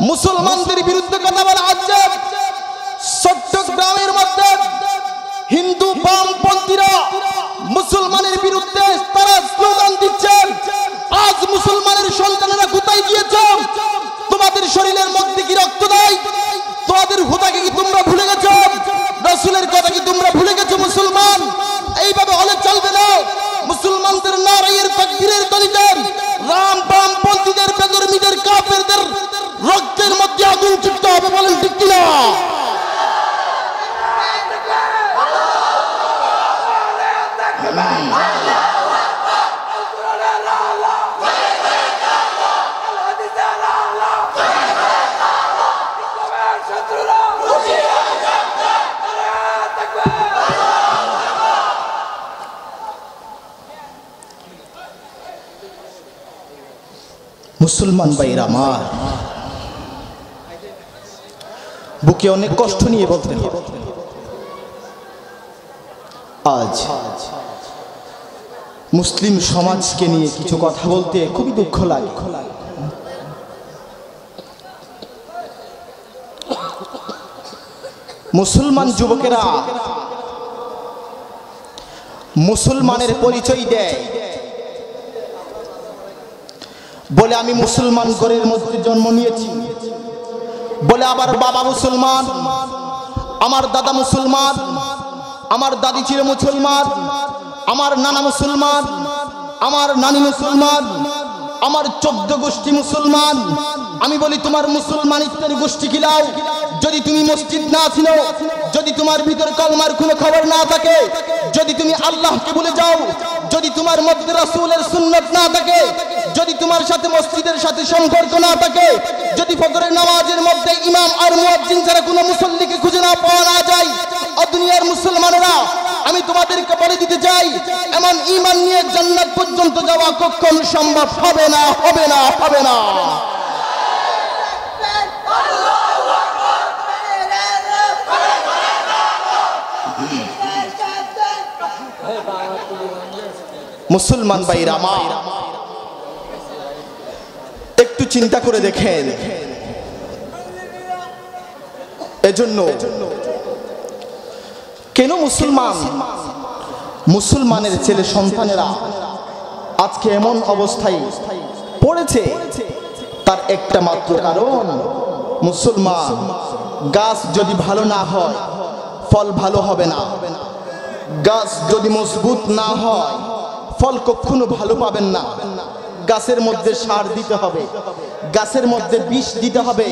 মুসলমানদের বিরুদ্ধে কথা বলা হচ্ছে। চট্টগ্রামের মধ্যে হিন্দু বামপন্থীরা মুসলমানের বিরুদ্ধে তারা স্লোগান দিচ্ছে। আজ মুসলমানের সন্তানেরা কোথায় গিয়েছে? তোমাদের শরীরের মধ্যে কি রক্ত নাই? তোমাদের হুদাকে কি তোমরা ভুলে গেছো? রাসূলের কথা কি তোমরা ভুলে গেছো? মুসলমান, এইভাবে হলে চলবে না। মুসলমানদের নারায়ের তাকবীরের ধ্বনিতে রাম বামপন্থীদের, বেদর্মীদের, কাফেরদের রক্তের মধ্যে আগুন ছুটতে হবে। বলেন ঠিক কিনা? মুসলমান ভাইরা আমার, বুকে অনেক কষ্ট নিয়ে বলতে হবে, আজ মুসলিম সমাজকে নিয়ে কিছু কথা বলতে খুবই দুঃখ লাগে। মুসলমান যুবকেরা মুসলমানের পরিচয় দেয় বলে আমি মুসলমান ঘরের মধ্যে জন্ম নিয়েছি বলে, আবার বাবা মুসলমান, আমার দাদা মুসলমান, আমার দাদি ছিল মুসলমান, আমার নানা মুসলমান, আমার নানি মুসলমান, আমার 14 গোষ্ঠী মুসলমান। আমি বলি তোমার মুসলমানিত্বের গোষ্ঠী খিলাও। যদি তুমি মসজিদ না ছিল, যদি তোমার ভিতর কলমার কোনো খবর না থাকে, যদি তুমি আল্লাহকে ভুলে যাও, যদি তোমার মধ্যে রাসূলের সুন্নাত না থাকে, যদি তোমার সাথে মসজিদের সাথে সম্পর্ক না থাকে, যদি ফজরের নামাজের মধ্যে ইমাম আর মুয়াজ্জিন ছাড়া কোনো মুসল্লিকে খুঁজে না পাওয়া না যায়, দুনিয়ার মুসলমানেরা আমি তোমাদেরকে বলে দিতে চাই, এমন ঈমান নিয়ে জান্নাত পর্যন্ত যাওয়া কখনো সম্ভব হবে না, হবে না, হবে না। মুসলমান ভাইরা আমার, একটু চিন্তা করে দেখেন, এজন্য কেন মুসলমানের ছেলে সন্তানেরা আজকে এমন অবস্থায় পড়েছে? তার একটা মাত্র কারণ, মুসলমান গাছ যদি ভালো না হয় ফল ভালো হবে না। গাছ যদি মজবুত না হয় ফল কখনো ভালো পাবেন না। গাছের মধ্যে সার দিতে হবে, গাছের মধ্যে বিষ দিতে হবে।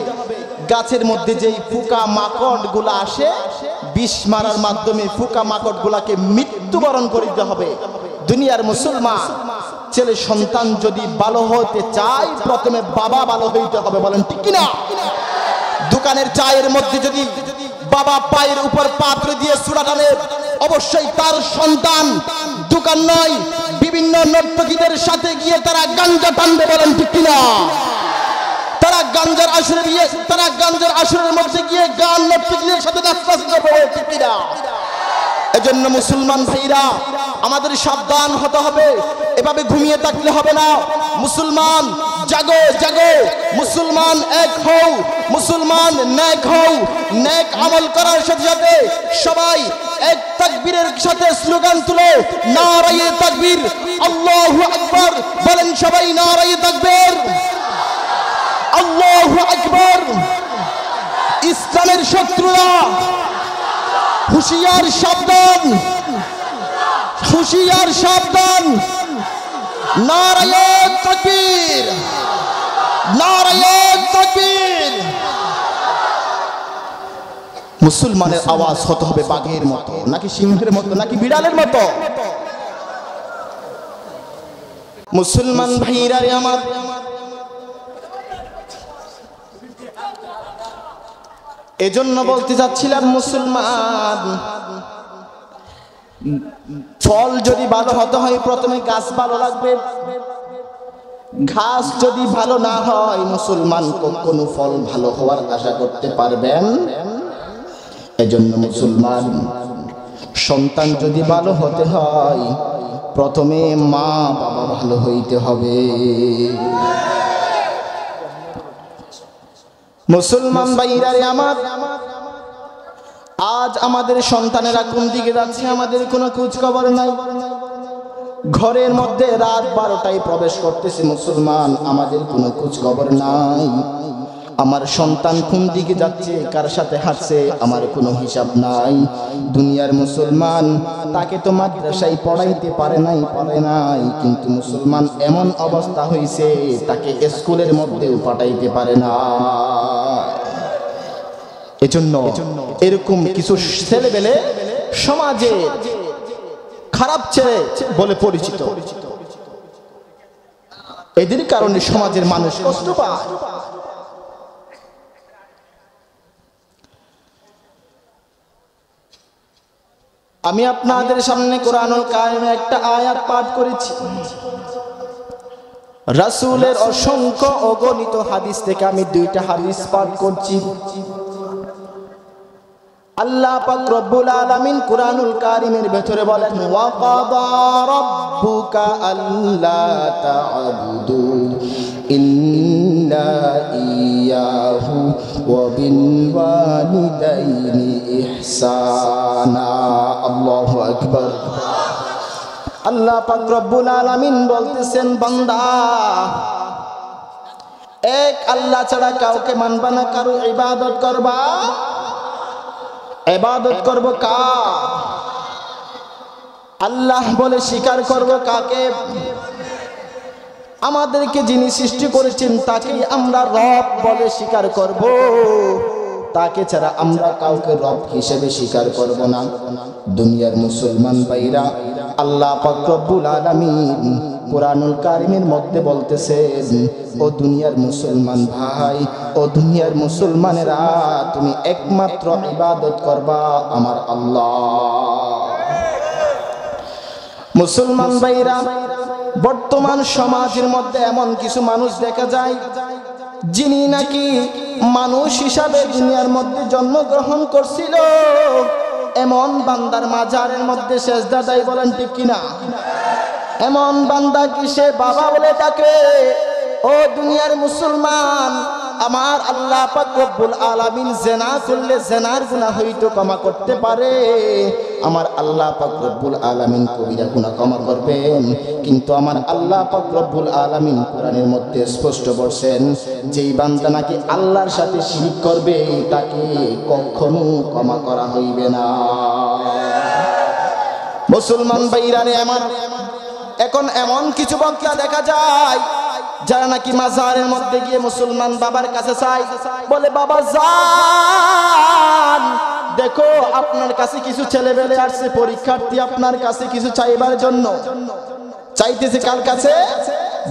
গাছের মধ্যে যেই পোকা মাকড় গুলা আসে, বিষ মারার মাধ্যমে পোকা মাকড় গুলাকে মৃত্যুবরণ করে দিতে হবে। দুনিয়ার মুসলমান ছেলে সন্তান যদি ভালো হতে চায়, প্রথমে বাবা ভালো হইতে হবে। বলেন ঠিক কিনা? দোকানের চায়ের মধ্যে যদি বাবা পায়ের উপর পাত্র দিয়ে সুরা টানে, অবশ্যই তার সন্তান দোকান নয়, বিভিন্ন নর্তকীদের সাথে গিয়ে তারা গাঞ্জা টানবে। বলেন ঠিক কিনা? তারা গাঞ্জার আসরে গিয়ে, তারা গাঞ্জার আসরের মধ্যে গিয়ে গান নর্তকীদের সাথে নাচ করবে। ঠিক কিনা? এজন্য মুসলমান ভাইরা আমাদের সাবধান হতে হবে, এভাবে ঘুমিয়ে থাকলে হবে না। মুসলমান জাগো, জাগো, মুসলমান এক হও, মুসলমান নেক হও। নেক আমল করার সাথে সাথে সবাই এক তাকবীরের সাথে স্লোগান তুলো, নারায়ে তাকবীর, আল্লাহু আকবার। বলেন সবাই নারায়ে তাকবীর, আল্লাহু আকবার। ইসলামের শত্রুরা হুঁশিয়ার, সাবধান, হুঁশিয়ার, সাবধান। নারায়ে তাকবীর, নারায়ে তাকবীর। মুসলমানের আওয়াজ হতে হবে বাঘের মতো, নাকি সিংহের মতো, নাকি বিড়ালের মতো? মুসলমান ভাইরা আমার, এজন্য বলতে যাচ্ছিলাম, মুসলমান ফল যদি ভালো হতে হয় প্রথমে গাছ ভালো লাগবে। ঘাস যদি ভালো না হয় মুসলমান কখনো ফল ভালো হওয়ার আশা করতে পারবেন? এজন্য মুসলমান সন্তান যদি ভালো হতে হয় প্রথমে মা বাবা ভালো হইতে হবে। মুসলমান ভাইরা রে আমার, আজ আমাদের সন্তানেরা কোন দিকে যাচ্ছে আমাদের কোনো খোঁজ খবর নাই। ঘরের মধ্যে রাত 12টায় প্রবেশ করতেছে মুসলমান, আমাদের কোনো খোঁজ খবর নাই। আমার সন্তান কোন দিকে যাচ্ছে, কার সাথে হাঁটছে, আমার কোনো হিসাব নাই। দুনিয়ার মুসলমান তাকে তো মাদ্রাসায় পড়াইতে পারে নাই, কিন্তু মুসলমান এমন অবস্থা হয়েছে তাকে স্কুলের মধ্যেও পাঠাইতে পারে না। এজন্য এরকম কিছু ছেলেবেলে সমাজে খারাপ ছেলে বলে পরিচিত, এদের কারণে সমাজের মানুষ কষ্ট পায়। আমি আপনাদের সামনে কোরআনুল কারিমে একটা আয়াত পাঠ করেছি। রাসূলের অসংখ্য অগণিত হাদিস থেকে আমি 2টা হাদিস পাঠ করছি। আল্লাহ পাক রব্বুল আলামিন কুরআনুল কারীমের ভিতরে বলেন, ওয়া কাদা রাব্বুকা আল্লা তা'বুদু ইল্লা ইয়্যাহু ওয়া বিল ওয়ালিদাইনি ইহসানা। আল্লাহু আকবার। আল্লাহ পাক রব্বুল আলামিন বলতেছেন, বান্দা এক আল্লাহ ছাড়া কাউকে মানবা না, কারো ইবাদত করবা। ইবাদত করব কার? আল্লাহ বলে স্বীকার করব কাকে? আমাদেরকে যিনি সৃষ্টি করেছেন তাকেই আমরা রব বলে স্বীকার করব, তাকে ছাড়া আমরা কাউকে রব হিসেবে স্বীকার করব না। দুনিয়ার মুসলমান ভাইরা, আল্লাহ পাক রব্বুল আলামিন কুরআনুল কারীমের মধ্যে বলতেছেন, ও দুনিয়ার মুসলমান ভাই, ও দুনিয়ার মুসলমানেরা, তুমি একমাত্র ইবাদত করবা আমার আল্লাহ। মুসলমান ভাইরা, বর্তমান সমাজের মধ্যে এমন কিছু মানুষ দেখা যায় যিনি নাকি মানুষ হিসাবে দুনিয়ার মধ্যে জন্মগ্রহণ করছিল, এমন বান্দার মাজারের মধ্যে সেজদা দেয়, বলেন ঠিক কিনা? এমন বান্দা কি সে বাবা বলে ডাকে? ও দুনিয়ার মুসলমান, আমার আল্লাহ পাক রব্বুল আলামিন জিনা করলে জিনার গুনাহ হয়তো ক্ষমা করতে পারে, আমার আল্লাহ পাক রব্বুল আলামিন কবিরা গুনাহ ক্ষমা করবেন, কিন্তু আমার আল্লাহ পাক রব্বুল আলামিন কোরআনের মধ্যে স্পষ্ট বলেছেন, যেই বান্দা নাকি আল্লাহর সাথে শিরক করবে তাকে কখনো ক্ষমা করা হইবে না। মুসলমান ভাইরা রে আমার, এখন এমন কিছু বক্তা দেখা যায় যারা নাকি মাজারের মধ্যে গিয়ে মুসলমান বাবার কাছে চায়, বলে বাবা যান, দেখো আপনার কাছে কিছু ছেলেবেলে আসছে পরীক্ষার্থী, আপনার কাছে কিছু চাইবার জন্য। চাইতেছে কার কাছে?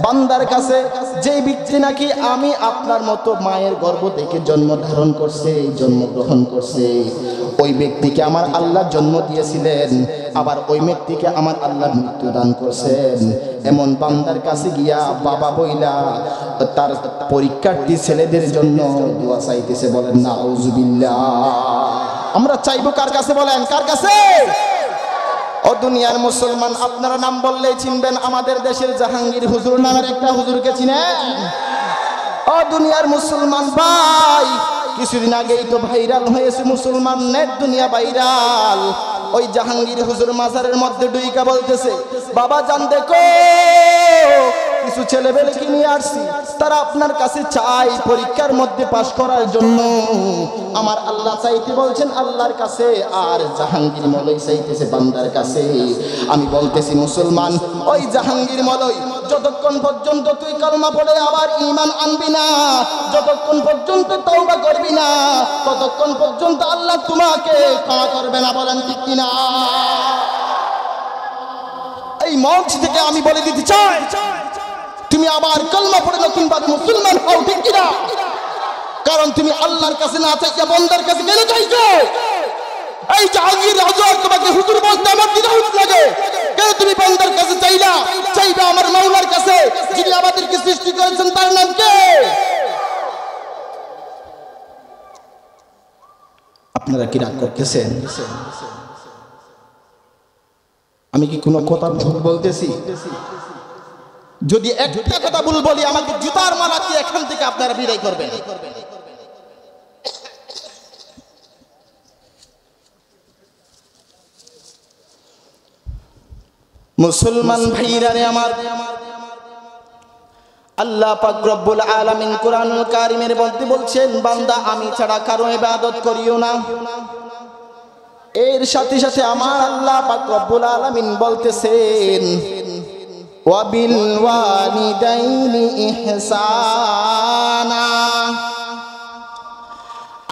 বান্দার কাছে, যেই ব্যক্তি নাকি আমি আপনার মতো মায়ের গর্ভ থেকে জন্ম ধারণ করছে, জন্মগ্রহণ করছে, ওই ব্যক্তিকে আমার আল্লাহ জন্ম দিয়েছিলেন, আবার ওই ব্যক্তিকে আমার আল্লাহ মৃত্যু দান করছেন। এমন বান্দার কাছে গিয়া বাবা বইলা তার পরীক্ষার্থী ছেলেদের জন্য দোয়া চাইতেছে, বলেন নাউজুবিল্লাহ। আমরা চাইবো কার কাছে? বলেন কার কাছে? ও দুনিয়ার মুসলমান, আপনারা নাম বললেই চিনবেন, আমাদের দেশের জাহাঙ্গীর হুজুর নামের একটা হুজুরকে চিনেন? ও দুনিয়ার মুসলমান ভাই, কিছুদিন আগেই তো ভাইরাল হয়েছে, মুসলমান নেট দুনিয়া ভাইরাল। ওই জাহাঙ্গীর হুজুর মাজারের মধ্যে ডুইকা বলতেছে, বাবা জান দেখো কিছু ছেলেবেলেকে নিয়ে আসছি, তারা আপনার কাছে চাই পরীক্ষার মধ্যে পাশ করার জন্য। আমার আল্লাহ চাইতে বলছেন আল্লাহর কাছে, আর জাহাঙ্গীর মলয় চাইতেছে বান্দার কাছে। আমি বলতেছি মুসলমান, ওই জাহাঙ্গীর মলয়, যতক্ষণ পর্যন্ত তুই কালমা পড়ে আবার ঈমান আনবি না, যতক্ষণ পর্যন্ত তওবা করবি না, ততক্ষণ পর্যন্ত আল্লাহ তোমাকে ক্ষমা করবে না, বলেন ঠিক কিনা? এই মঞ্চ থেকে আমি বলে দিতে চাই, তুমি আবার কালমা পড়ে নতুন ভাবে মুসলমান হও, ঠিক কিনা? কারণ তুমি আল্লাহর কাছে না চাইতে বান্দার কাছে গেলে চাইছো। এই জাহাঙ্গীর হুজুর তোমাকে হুজুর বলতে আমার দ্বিধাবোধ লাগে, কেন তুমি বান্দার কাছে চাইলা? চাইবে আমার মাওলার কাছে, যিনি আমাদেরকে সৃষ্টি করেছেন, তার নাম কে? আপনারা কি রাগ করতেছেন? আমি কি কোনো কথা ভুল বলতেছি? যদি একটা কথা ভুল বলি, আমাকে জুতার মালা দিয়ে এখান থেকে আপনারা বিদায় করবেন। মুসলমান ভাইরা রে আমার, আল্লাহ পাক রব্বুল আলামিন কোরআনুল কারীমের মধ্যে বলছেন, বান্দা আমি ছাড়া কারো ইবাদত করিও না। এর সাথে সাথে আমার আল্লাহ পাক রব্বুল আলামিন বলতেছেন, ওয়া বিল ওয়ালিদাইনি ইহসানা।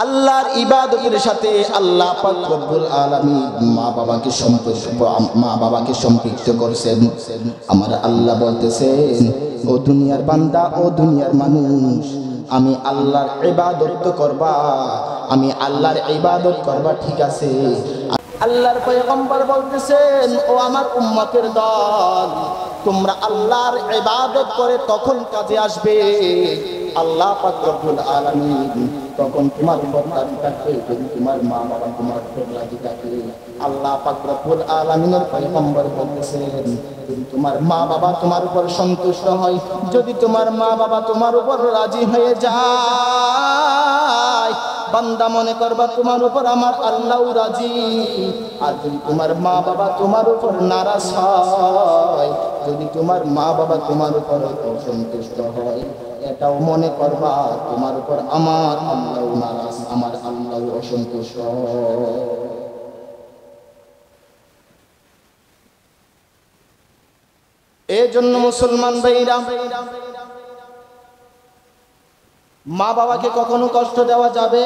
আল্লাহর ইবাদতের সাথে আল্লাহ পাক রব্বুল আলামিন মা বাবাকে সম্পৃক্ত করেছেন। আমার আল্লাহ বলতেছেন, ও দুনিয়ার বান্দা, ও দুনিয়ার মানুষ, আমি আল্লাহর ইবাদত করবা, আমি আল্লাহর ইবাদত করবা, ঠিক আছে। আল্লাহর পয়গম্বর বলতেছেন, ও আমার উম্মতের দল, তোমরা আল্লাহর ইবাদত করে তখন কাজে আসবে আল্লাহ পাক রব্বুল আলামিন তখন তোমার উপর রাজি থাকবে, যদি তোমার মা বাবা তোমার উপর রাজি থাকে। আল্লাহ পাক রব্বুল আলামিনের পয়গম্বর বলতেছেন, যদি তোমার মা বাবা তোমার উপর সন্তুষ্ট হয়, যদি তোমার মা বাবা তোমার উপর রাজি হয়ে যায়, বান্দা মনে করবা তোমার উপর আমার আল্লাহও রাজি। আর যদি তোমার মা বাবা তোমার উপর নারাজ হয়, যদি তোমার মা বাবা তোমার উপর অসন্তুষ্ট হয়, এটাও মনে করবা তোমার উপর আমার আল্লাহ নারাজ, আমার আল্লাহ অসন্তুষ্ট। এই জন্য মুসলমান ভাইরা, মা বাবাকে কখনো কষ্ট দেওয়া যাবে?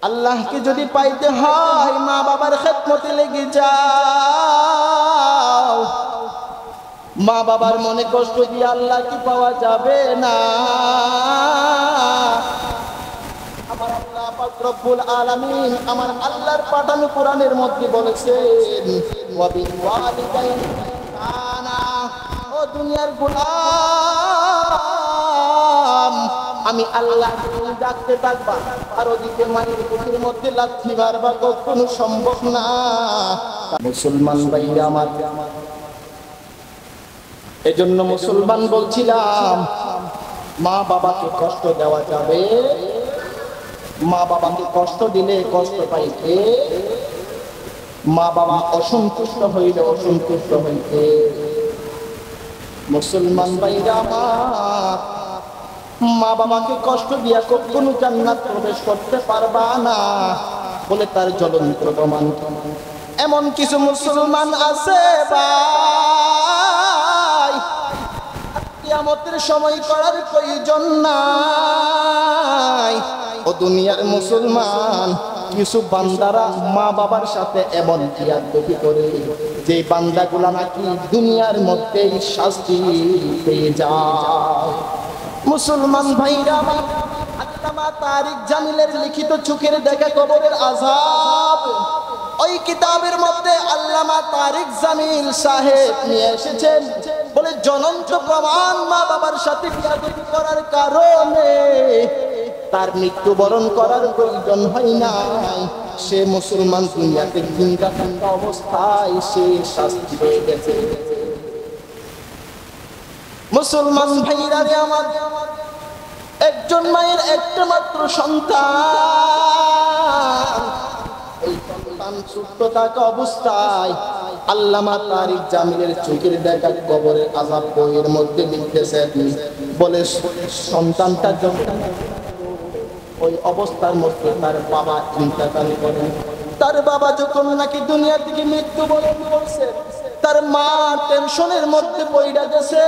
আল্লাহকে যদি পাইতে হয় মা বাবার খেদমতে লেগে যাও। মা বাবার মনে কষ্ট দিয়ে আল্লাহকে পাওয়া যাবে না। আমার আল্লাহ পাক রব্বুল আলামিন আমার আল্লাহর পাঠানো কোরআনের মধ্যে বলেছেন, ওয়া বিল ওয়ালিদাইনি ইহসানা। ও দুনিয়ার গোলাম, আমি আল্লাহ ডাকতে থাকবা আর ওদিকে মায়ের বুকের মধ্যে লাথি মারবা, কখনো সম্ভব না। মুসলমান ভাইরা আমার, এজন্য মুসলমান বলছিলাম, মা বাবাকে কষ্ট দেওয়া যাবে? মা বাবাকে কষ্ট দিলে কষ্ট পাইতে, মা বাবা অসন্তুষ্ট হইলে অসন্তুষ্ট হইতে। মুসলমান ভাইরা আমার, মা বাবাকে কষ্ট দিয়া কখনো জান্নাত প্রবেশ করতে পারবা না বলে তার জ্বলন্ত প্রমাণ। এমন কিছু মুসলমান আছে ভাই, কিয়ামতের সময় করার প্রয়োজন নাই। ও দুনিয়ার মুসলমান, কিছু বান্দারা মা বাবার সাথে এমন বিয়াদবি করে যে বান্দাগুলা নাকি দুনিয়ার মধ্যেই শাস্তি পেয়ে যায়। মুসলমান ভাইরা, আল্লামা তারিক জামিলের লিখিত চোখের দেখা কবরের আযাব, ওই কিতাবের মধ্যে আল্লামা তারিক জামিল সাহেব নিয়ে এসেছেন, বলে জ্বলন্ত প্রমাণ মা বাবার সাথে বিয়াদবি করার কারণে তার মৃত্যুবরণ করার প্রয়োজন হয় নাই। সে মুসলমান দুনিয়াতে জিন্দা থাকা অবস্থায় সে শাস্তি পেয়ে গেছে। মুসলমান ভাইরা আমার, একজন মায়ের একটা মাত্র সন্তান, এই সন্তান সুস্থ থাকা অবস্থায় আল্লামা তারিক জামিলের চোখের দেখা কবরের আযাব বইয়ের মধ্যে লিখতেছেন, বলে সন্তানটা যখন ওই অবস্থার মধ্যে তার বাবা ইন্তেকাল করেন, তার বাবা যখন নাকি দুনিয়া থেকে মৃত্যুবরণ করছে, তার মা টেনশনের মধ্যে পড়ে গেছে।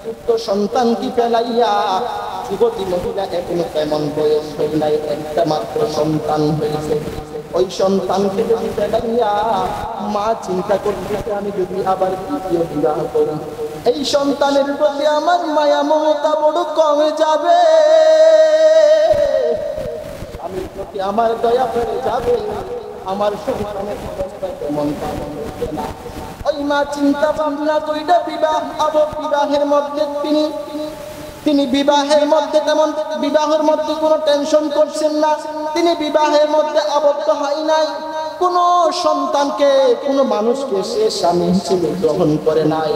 ছোট্ট সন্তানকে ফেলাইয়া, যুবতী মহিলা এখনো তেমন বয়স হয় নাই, একটা মাত্র সন্তান হয়েছে। ওই সন্তানকে যদি ফেলাইয়া মা চিন্তা করতেছে, আমি যদি আবার দ্বিতীয় বিবাহ করি, এই সন্তানের প্রতি আমার মায়া মমতা বড় কমে যাবে, আমি প্রতি আমার দয়া করে যাবে, আমার সন্তানের অবস্থা কেমন হবে না। ওই মা চিন্তা ভাবনা কইরা বিবাহের মধ্যে তিনি বিবাহের মধ্যে তেমন বিবাহের মধ্যে কোনো টেনশন করছেন না, তিনি বিবাহের মধ্যে আবদ্ধ হয় নাই, কোনো সন্তানকে কোনো মানুষকে সে স্বামী হিসেবে গ্রহণ করে নাই।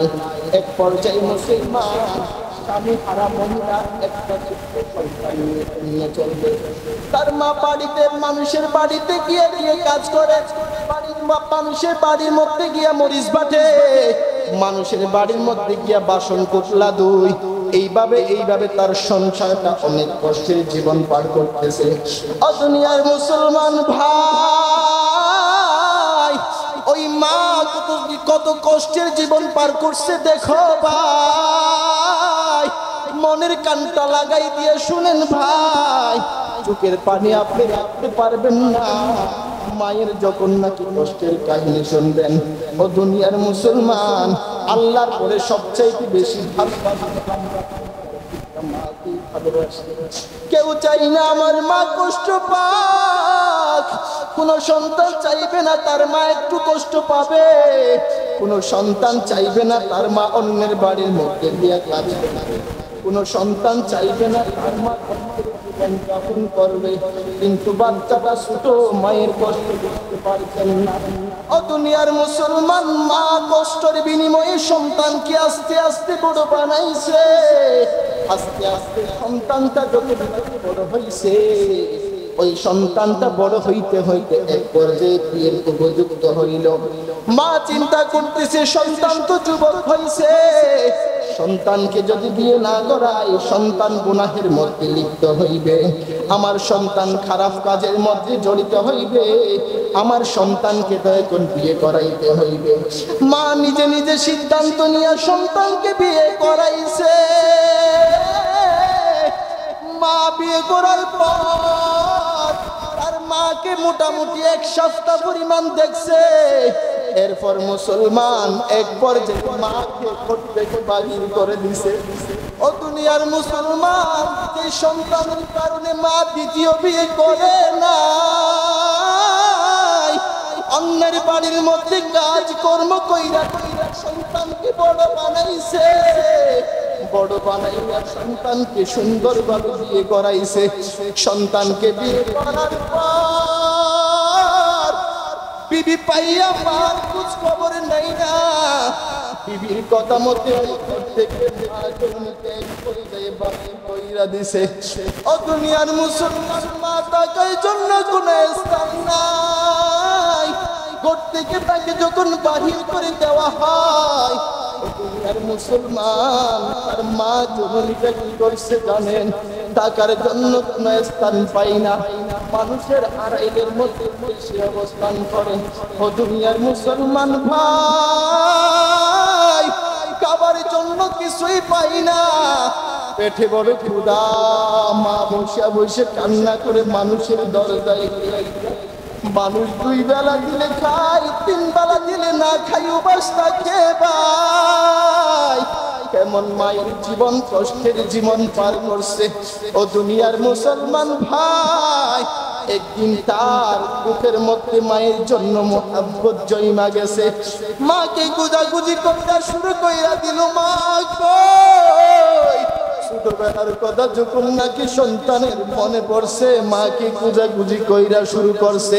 এক পর্যায়ে মুসলমান স্বামী হারা মহিলা একটা সন্তান নিয়ে চলবে। তার মা বাড়িতে মানুষের বাড়িতে গিয়ে গিয়ে কাজ করে, মানুষের বাড়ির মধ্যে গিয়া মরিচ বাটে, মানুষের বাড়ির মধ্যে গিয়া বাসন কুটলা দুই। এইভাবে তার সংসারটা অনেক কষ্টের জীবন পার করতেছে। দুনিয়ার মুসলমান ভাই, ওই মা কত কষ্টের জীবন পার করছে দেখো ভাই। মনের কানটা লাগাই দিয়ে শুনেন ভাই, চোখের পানি আপনি রাখতে পারবেন না মায়ের যখন নাকি কষ্টের কাহিনী শুনবেন। ও দুনিয়ার মুসলমান, আল্লাহর পরে সবচাইতে বেশি কেউ চাই না আমার মা কষ্ট পাক। কোন সন্তান চাইবে না তার মা একটু কষ্ট পাবে, কোন সন্তান চাইবে না তার মা অন্যের বাড়ির মধ্যে দিয়ে কাজ করবে, কোন সন্তান চাইবে না তার মা জীবনযাপন করবে। কিন্তু বাচ্চাটা ছোট, মায়ের কষ্ট বুঝতে পারছেন না। ও দুনিয়ার মুসলমান, মা কষ্টের বিনিময়ে সন্তানকে আস্তে আস্তে বড় বানাইছে। আস্তে আস্তে সন্তানটা যত বড় হইছে, ওই সন্তানটা বড় হইতে হইতে এক পর্যায়ে বিয়ের উপযুক্ত হইল। মা চিন্তা করতেছে সন্তান তো যুবক হইছে, সন্তানকে যদি বিয়ে না করায় সন্তান গুনাহের মধ্যে লিপ্ত হইবে, আমার সন্তান খারাপ কাজের মধ্যে জড়িত হইবে, আমার সন্তানকে তো এখন বিয়ে করাইতে হইবে। মা নিজে নিজে সিদ্ধান্ত নিয়ে সন্তানকে বিয়ে করাইছে। মা বিয়ে করার পর তার মাকে মোটামুটি এক সপ্তাহ পরিমাণ দেখছে। এরপর মুসলমান এক পর্যায়ে মাকে ঘর থেকে বাহির করে দিছে। ও দুনিয়ার মুসলমান, যে সন্তানের কারণে মা দ্বিতীয় বিয়ে করে না, অন্যের বাড়ির মধ্যে কাজ কর্ম কইরা কইরা সন্তানকে বড় বানাইছে, বড় বানাইয়া সন্তানকে সুন্দরভাবে বিয়ে করাইছে। সন্তানকে বিয়ে করার পর বিবি পাইয়া মার খোঁজ খবর নাই না, বিবির কথা মতে থেকে কইরা দিছে। ও দুনিয়ার মুসলমান, মা টাকার জন্য কোন স্থান নাই, ঘর থেকে তাকে যখন বাহির করে দেওয়া হয়, দুনিয়ার মুসলমান তার মা জননীটা কি করছে জানেন? টাকার জন্য কোন স্থান পাই না, মানুষের আড়াইলের মধ্যে সে অবস্থান করে। ও দুনিয়ার মুসলমান ভাই, খাবার জন্য কিছুই পাই না, পেটে বড় ক্ষুধা, মা বসে বসে কান্না করে মানুষের দরজায়। মানুষ দুই বেলা দিলে খাই, তিন বেলা দিলে না খাই, উপাস থাকে ভাই। কেমন মায়ের জীবন, কষ্টের জীবন পার করছে। ও দুনিয়ার মুসলমান ভাই, একদিন তার বুকের মধ্যে মায়ের জন্য মোহাব্বত জন্মা গেছে। মাকে গুজাগুজি করতে শুরু কইরা দিল, মা কই? ছোটবেলার কথা যখন নাকি সন্তানের মনে পড়ছে, মাকে গুজাগুজি কইরা শুরু করছে।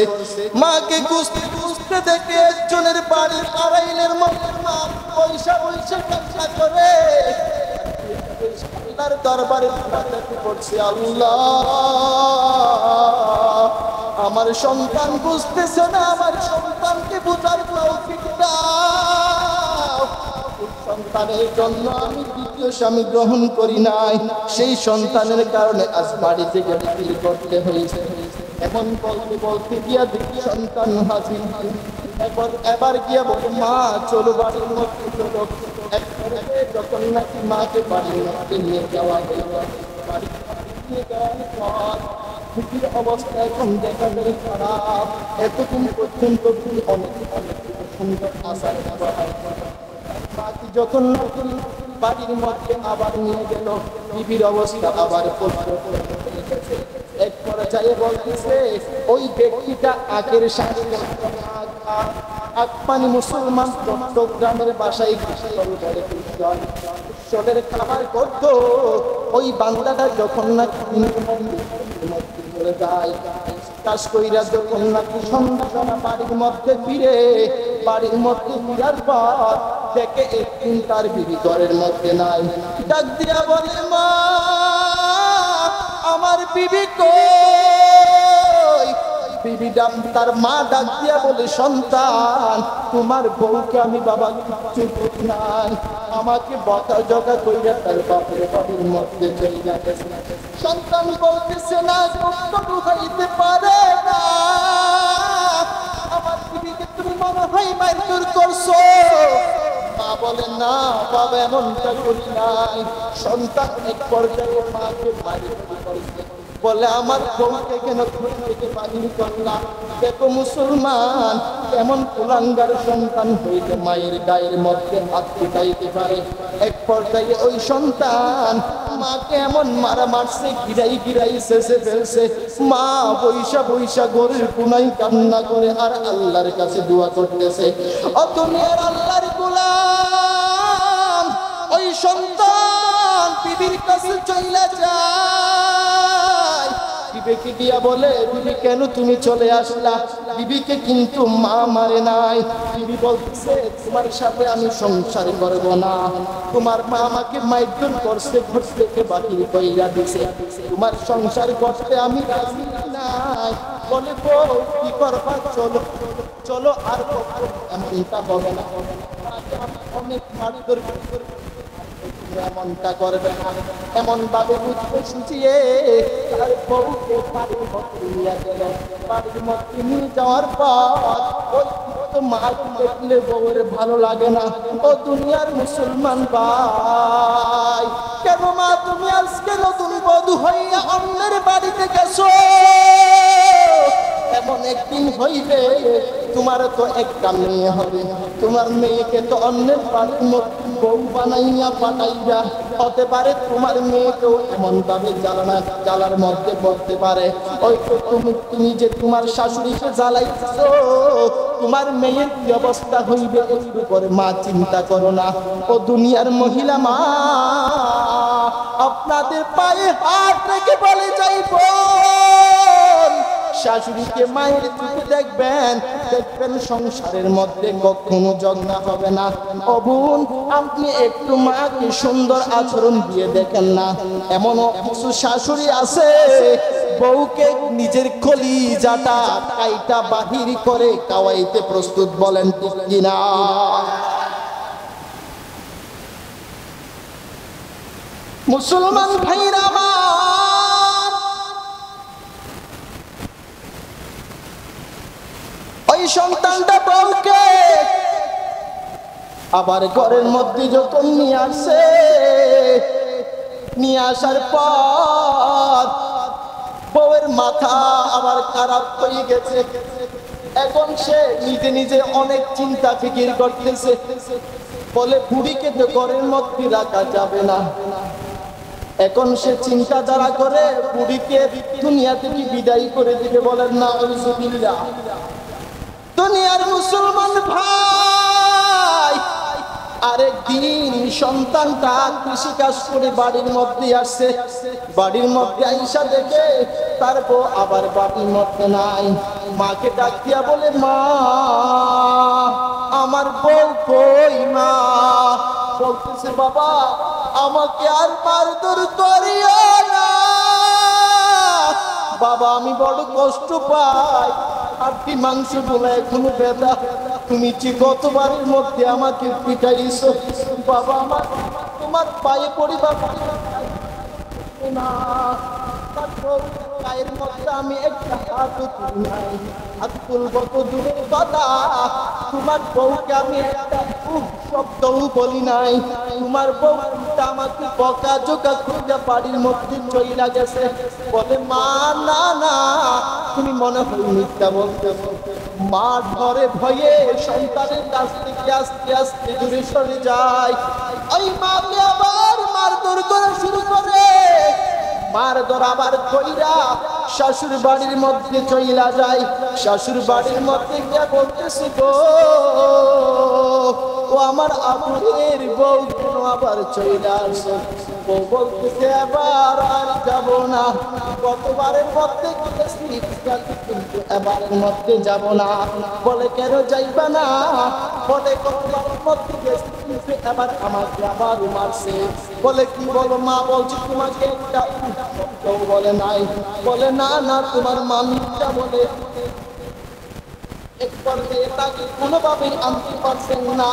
মাকে খুঁজতে খুঁজতে দেখে একজনের বাড়ির আড়াইলের মধ্যে মা পয়সা পয়সা কান্না করে আল্লাহর দরবারে পড়ছে, আল্লাহ আমার সন্তান বুঝতেছে না, আমার সন্তানকে বুঝার তৌফিক দাও। সন্তানের জন্য আমি দ্বিতীয় স্বামী গ্রহণ করি নাই, সেই সন্তানের কারণে আজ বাড়ি থেকে বিক্রি করতে হয়েছে। এমন বলতে বলতে গিয়া দেখি সন্তান হাজির। এবার গিয়া বলে, মা চলো বাড়ির মধ্যে চলো। যখন নাকি মাকে বাড়ির মধ্যে নিয়ে যাওয়া হইল, বাড়ি নিয়ে যাওয়ার পর খুবই অবস্থা এখন দেখা যায় খারাপ। এতদিন পর্যন্ত অনেক অনেক সুন্দর আচার ব্যবহার করে। বাকি যখন নতুন বাড়ির মধ্যে আবার নিয়ে গেল, বিবির অবস্থা আবার এক পর্যায়ে বলতেছে, ওই ব্যক্তিটা আগের সাথে আকপানি মুসলমান চট্টগ্রামের বাসায় ঈশ্বরের খাবার করতো। ওই বান্দাটা যখন নাকি যায়, কাজ কইরা যখন নাকি সন্ধ্যা বাড়ির মধ্যে ফিরে, বাড়ির মধ্যে ফিরার পর দেখে একদিন তার বিবি ঘরের মধ্যে নাই, ডাক দিয়া বলে মা আমার বিবি কই? বিবি তার মা ডাক দিয়া বলে সন্তান তোমার বউকে আমি বাবা কিচ্ছু করি নাই, আমাকে বকা জকা কইরা তার বাপের বাড়ির মধ্যে চলে গেছে। সন্তান বলতেছে না কখনো হইতে পারে না, আমার বিবিকে তুমি মনে হয় মারধর করছো। মা বলে না বাবা এমনটা করি নাই। সন্তান এক পর্যায়ে মাকে মারধর করেছে, বলে আমার বউকে কেন ঘর থেকে বাহির করলাম? দেখো মুসলমান এমন কুলাঙ্গার সন্তান হইলে মায়ের গায়ের মধ্যে হাত ফুটাইতে পারে। এক পর্যায়ে ওই সন্তান মাকে এমন মারা মারছে, গিরাই গিরাই শেষে ফেলছে। মা বৈশা বৈশা গরুর কোনায় কান্না করে আর আল্লাহর কাছে দোয়া করতেছে। ও দুনিয়ার আল্লাহর গোলাম, ওই সন্তান বিবির কাছে চলে যায়। বিবিকে দিয়া বলে বিবি কেন তুমি চলে আসলা? বিবিকে কিন্তু মা মারে নাই। বিবি বলতেছে তোমার সাথে আমি সংসার করব না, তোমার মা আমাকে মারধর করছে, ঘর থেকে বাহির কইরা দিছে, তোমার সংসার করতে আমি রাজি নাই। বলে বউ কি করবা? চলো চলো আর এমনটা হবে না, অনেক মারধর এমনটা করবে না। এমন ভাবে বুঝতে শুচিয়ে তার বউকে বাড়ির মধ্যে নিয়ে গেল। বাড়ির মধ্যে নিয়ে যাওয়ার পর ওই তো মাছ দেখলে বউয়ের ভালো লাগে না। ও দুনিয়ার মুসলমান ভাই, কেন মা তুমি আজকে নতুন বধূ হইয়া অন্যের বাড়িতে গেছো? এমন একদিন হইবে তোমার তো একটা মেয়ে হবে, তোমার মেয়েকে তো অন্যের বাড়ির মধ্যে বউ বানাইয়া পাঠাইয়া, হতে পারে তোমার মেয়েকেও এমন ভাবে জ্বালার মধ্যে পড়তে পারে। ওই তো তুমি যে তোমার শাশুড়িকে জ্বালাইছো, তোমার মেয়ের কি অবস্থা হইবে একটু পরে মা চিন্তা করো না। ও দুনিয়ার মহিলা মা, আপনাদের পায়ে হাত রেখে বলে যাইব শাশুড়িকে মায়ের চোখে দেখবেন, দেখবেন সংসারের মধ্যে কখনো ঝগড়া হবে না। ও বোন, আপনি একটু মাকে সুন্দর আচরণ দিয়ে দেখেন না। এমনও কিছু শাশুড়ি আছে বউকে নিজের কলিজাটা কাইটা বাহির করে খাওয়াইতে প্রস্তুত, বলেন ঠিক কিনা? মুসলমান ভাইরা আমার, ওই সন্তানটা বউকে আবার ঘরের মধ্যে যখন নিয়ে আসে, নিয়ে আসার পর বউয়ের মাথা আবার খারাপ হয়ে গেছে। এখন সে নিজে নিজে অনেক চিন্তা ফিকির করতেছে। বলে বুড়িকে তো ঘরের মধ্যে রাখা যাবে না। এখন সে চিন্তা যারা করে বুড়িকে দুনিয়া থেকে বিদায় করে দিবে। বলেন না আলহামদুলিল্লাহ। দুনিয়ার মুসলমান ভাই, আরেকদিন সন্তানটা কৃষি কাজ করে বাড়ির মধ্যে আসছে। বাড়ির মধ্যে আইসা দেখে তার বউ আবার বাড়ির মধ্যে নাই। মাকে ডাক দিয়া বলে মা আমার বউ কই? মা বলতেছে বাবা আমাকে আর মারধর করিও না বাবা, আমি বড় কষ্ট পাই, হাড্ডি মাংস গুলো এখনো ব্যথা। তুমি যে গতবারের মধ্যে আমাকে পিটাইছো বাবা, আমার তোমার পায়ে পড়ি বাবা না। পায়ের মধ্যে আমি একটা হাত তুলি নাই, হাত তুলব তো দূরের কথা, তোমার বউকে আমি একটা শব্দও বলি নাই। তোমার বউটা আমাকে বকা জোকা খুঁজে বাড়ির মধ্যে চইলা গেছে। বলে মা না না, তুমি মনে হয় মিথ্যা বলতে। মা ঘরে ভয়ে সন্তানের কাছ থেকে আস্তে আস্তে দূরে সরে যায়। ওই মাকে আবার মারধর করা শুরু করে। মারধর আবার কইরা শাশুর বাড়ির মধ্যে চইলা যায়। শাশুর বাড়ির মধ্যে গিয়া বলতেছি গো, ও আমার আপুরের বউ কেন আবার চইলা আসো? বউ বলতেছে এবার আর যাব না। গতবারের মধ্যে গেছি কিন্তু এবারের মধ্যে যাব না। বলে কেন যাইবা না? বলে গতবারের মধ্যে গেছি কিন্তু এবার আমাকে আবার মারছে। বলে কি বলো মা? বলছি তোমাকে একটা কেউ বলে নাই। বলে না না, তোমার মামিটা বলে। তাকে কোনোভাবেই আনতে পারছেন না।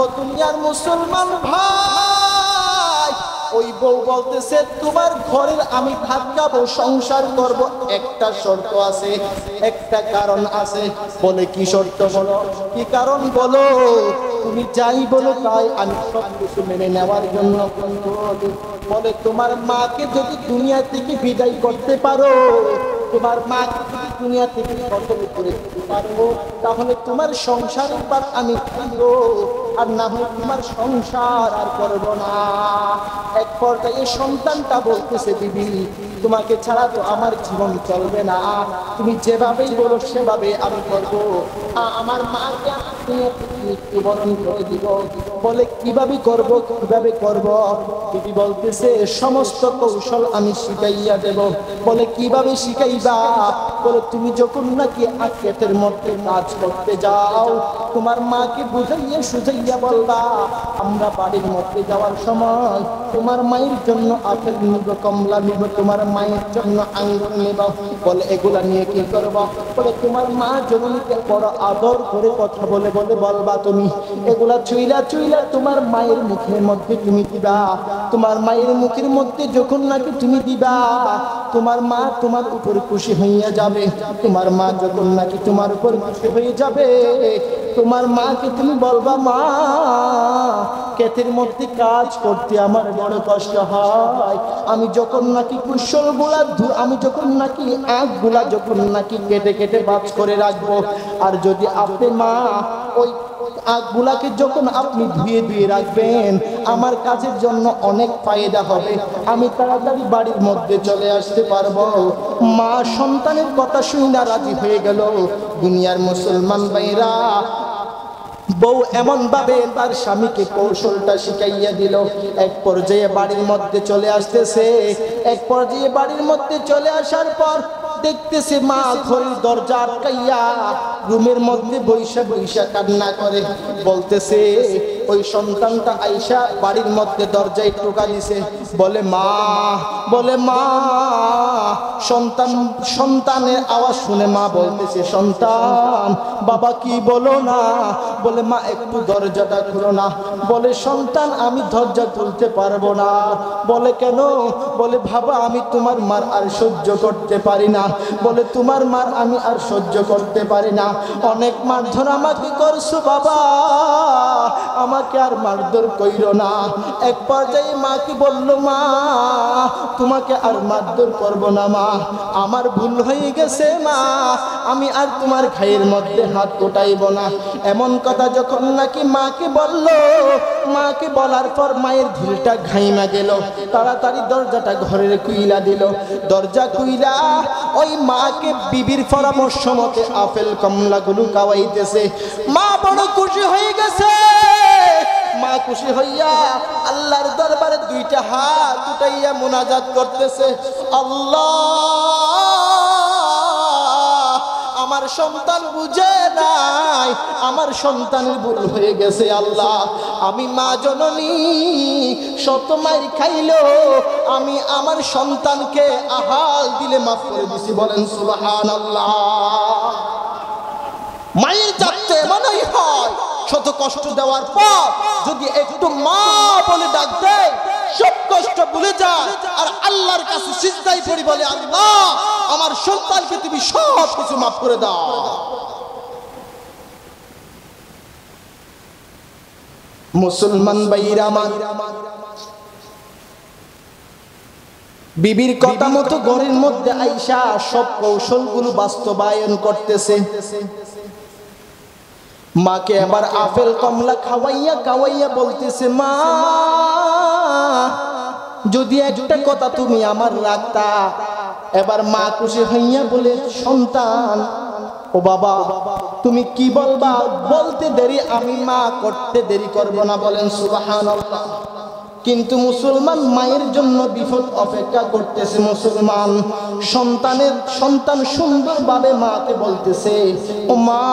ও দুনিয়ার মুসলমান ভাই, ওই বউ বলতেছে তোমার ঘরের আমি ভাত খাবো, সংসার করব, একটা শর্ত আছে, একটা কারণ আছে। বলে কি শর্ত? বলো। কি কারণ বলো? তুমি যাই বলো তাই আমি সব কিছু মেনে নেওয়ার জন্য প্রস্তুত। বলে তোমার মাকে যদি দুনিয়া থেকে বিদায় করতে পারো, তোমার মাকে যদি দুনিয়া থেকে খতম করে দিতে পারো, তাহলে তোমার সংসারের পর আমি করব, আর না হয় তোমার সংসার আর করব না। এক পর্যায়ে সন্তানটা বলতেছে বিবি, তোমাকে ছাড়া তো আমার জীবন চলবে না, তুমি যেভাবেই বলো সেভাবে আমি করব। আমার মাকে মৃত্যুবরণ করে দিব। বলে কিভাবে করব? কিভাবে করব? বিবি বলতেছে সমস্ত কৌশল আমি শিখাইয়া দেব। বলে কিভাবে শিখাইবা? বলে তুমি যখন নাকি আখেতের মধ্যে কাজ করতে যাও, তোমার মাকে বুঝাইয়া সুঝাইয়া বলবা আমরা বাড়ির মধ্যে যাওয়ার সময় তোমার মায়ের জন্য আপেল নিব, কমলা নিব, তোমার মায়ের জন্য আঙ্গুর নিব। বলে এগুলা নিয়ে কি করব? বলে তোমার মা জননীকে বড় আদর করে কথা বলে বলে বলবা তুমি এগুলা চুইলা চুইলা তোমার মায়ের মুখের মধ্যে তুমি দিবা। তোমার মায়ের মুখের মধ্যে যখন নাকি তুমি দিবা, তোমার মা তোমার উপর খুশি হইয়া যাবে। তোমার মা যখন নাকি তোমার উপর খুশি হয়ে যাবে, তোমার মাকে তুমি বলবা মা, ক্ষেতের মধ্যে কাজ করতে আমার বড় কষ্ট হয়। আমি যখন নাকি কুশলগুলা আমি যখন নাকি আখগুলা যখন নাকি কেটে কেটে বাজ করে রাখবো, আর যদি আপনি মা ওই আখগুলাকে যখন আপনি ধুয়ে ধুয়ে রাখবেন, আমার কাজের জন্য অনেক ফায়দা হবে, আমি তাড়াতাড়ি বাড়ির মধ্যে চলে আসতে পারবো। মা সন্তানের কথা শুনে রাজি হয়ে গেল। দুনিয়ার মুসলমান ভাইরা, বউ এমন ভাবে তার স্বামীকে কৌশলটা শিখাইয়া দিল। এক পর্যায়ে বাড়ির মধ্যে চলে আসতেছে। এক পর্যায়ে বাড়ির মধ্যে চলে আসার পর দেখতেছে মা ঘরের দরজা আটকাইয়া রুমের মধ্যে বৈশা বৈশা কান্না করে। বলতেছে ওই সন্তানটা আইসা বাড়ির মধ্যে দরজায় টোকা দিছে। বলে মা, বলে মা, সন্তানের আওয়াজ শুনে মা বলতেছে সন্তান বাবা কি বলো না? বলে মা একটু দরজাটা খুলো না। বলে সন্তান আমি দরজা খুলতে পারবো না। বলে কেন? বলে বাবা আমি তোমার মার আর সহ্য করতে পারি না। বলে তোমার মার আমি আর সহ্য করতে পারি না, অনেক মারধর আমাকে করছো বাবা, আমাকে আর মারধর কইরো না। এক পর্যায়ে মা কি বললো, মা তোমাকে আর মারধর করবো না মা, আমার ভুল হয়ে গেছে মা, আমি আর তোমার ঘায়ের মধ্যে হাত উঠাইব না। এমন কথা যখন নাকি মাকে বললো, মাকে বলার পর মায়ের ঢিলটা ঘাইমা গেল। তাড়াতাড়ি দরজাটা ঘরের কুইলা দিল। দরজা কুইলা ওই মাকে বিবির পরামর্শ মতে আপেল কমলাগুলো খাওয়াইতেছে। মা বড় খুশি হয়ে গেছে। মা খুশি হইয়া আল্লাহর দরবারে দুইটা হাত উঠাইয়া মুনাজাত করতেছে, আল্লাহ আমার সন্তান বুঝে নাই, আমার সন্তানের ভুল হয়ে গেছে আল্লাহ, আমি মা জননী শত মাইর খাইলো আমি আমার সন্তানকে আহাল দিলে মাফ করে দিছি। বলেন সুবহানাল্লাহ। মায়ের যাচ্ছে মনেই হয় শত কষ্ট দেওয়ার পর যদি একটু মা বলে ডাক দেয় সব কষ্ট ভুলে যায় আর আল্লাহর কাছে সিজদায় পড়ি বলে আল্লাহ আমার সন্তানকে তুমি সব কিছু মাফ করে দাও। মুসলমান ভাইরা আমার, বিবির কথা মতো ঘরের মধ্যে আইসা সব কৌশলগুলো বাস্তবায়ন করতেছে। মাকে এবার আপেল কমলা খাওয়াইয়া খাওয়াইয়া বলতেছে, মা যদি একটা কথা তুমি আমার রাখতা। এবার মা খুশি হইয়া বলে, সন্তান ও বাবা তুমি কি বলবা বলতে দেরি, আমি মা করতে দেরি করব না। বলেন সুবহানাল্লাহ। কিন্তু মুসলমান মায়ের জন্য বিপদ অপেক্ষা করতেছে। মুসলমান সন্তান সুন্দরভাবে মাকে বলতেছে, ও মা,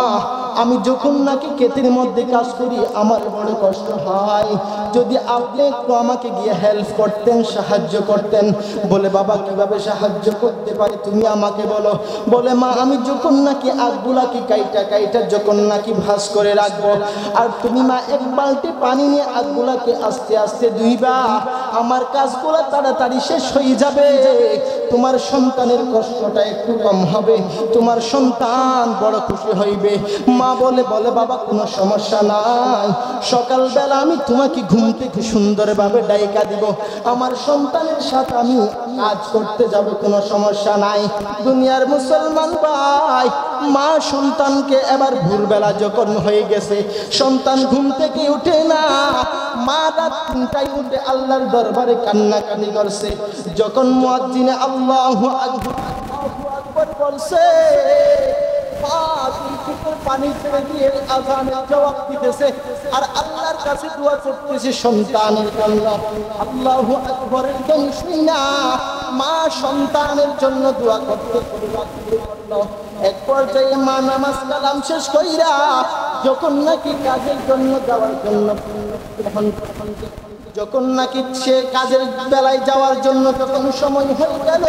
আমি যখন নাকি ক্ষেতের মধ্যে কাজ করি আমার বড় কষ্ট হয়, যদি আপনি একটু আমাকে গিয়ে হেল্প করতেন, সাহায্য করতেন। বলে, বাবা কিভাবে সাহায্য করতে পারি তুমি আমাকে বলো। বলে, মা, আমি যখন নাকি আগগুলাকে কাইটা যখন নাকি ভাঁজ করে রাখবো, আর তুমি মা এক বালতি পানি নিয়ে আগগুলাকে আস্তে আস্তে ধুইবা, আমার কাজগুলো তাড়াতাড়ি শেষ হয়ে যাবে, তোমার সন্তানের কষ্টটা একটু কম হবে, তোমার সন্তান বড় খুশি হইবে। মা বলে, বাবা কোনো সমস্যা নাই, সকালবেলা আমি তোমাকে ঘুম থেকে সুন্দরভাবে ডাইকা দিব, আমার সন্তানের সাথে আমি কাজ করতে যাব, কোনো সমস্যা নাই। দুনিয়ার মুসলমান ভাই, মা সন্তানকে এবার ভোরবেলা যখন হয়ে গেছে, সন্তান ঘুম থেকে উঠে না, মা রাত 3টায় উঠে আল্লাহর দরবারে কান্নাকাটি করছে। যখন মুয়াজ্জিনে আল্লাহু আকবার বলছে, পানি ছেড়ে দিয়ে আযানের জবাব দিতেছে, আর আল্লাহর কাছে দোয়া করতেছে সন্তানের জন্য। আল্লাহু আকবারের ধ্বনি শুনা মা সন্তানের জন্য দোয়া করতে লাগলো। এক পর্যায়ে মা নামাজ কালাম শেষ কইরা যখন নাকি কাজের জন্য যাওয়ার জন্য যখন নাকি সে কাজের বেলায় যাওয়ার জন্য যখন সময় হয়ে গেল,